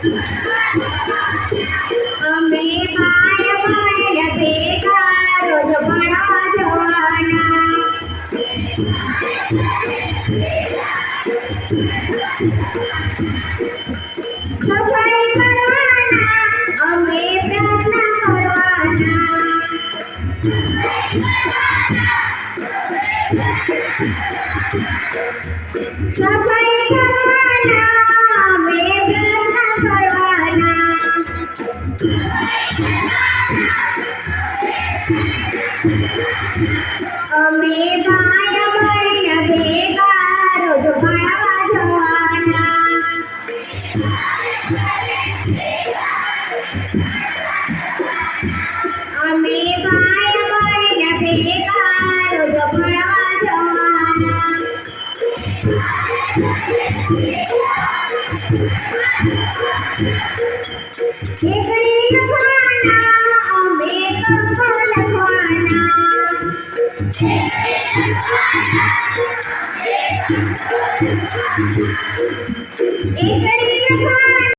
અમે ભાઈ ભાઈ ભેગા રોજ ભણવા જવાના. સફાઈ કરવાના, અમે પ્રાર્થના કરવાના. સફાઈ કરવાના, અમે પ્રાર્થના કરવાના. અમે ભાઈ મળીને ભેગા રોજ ભણવા જવાના. અમે ભાઈ મળીને ભેગા રોજ ભણવા જવાના. એકડી લખવાના, અમે કક્કા લખવાના. એકડી લખવાના.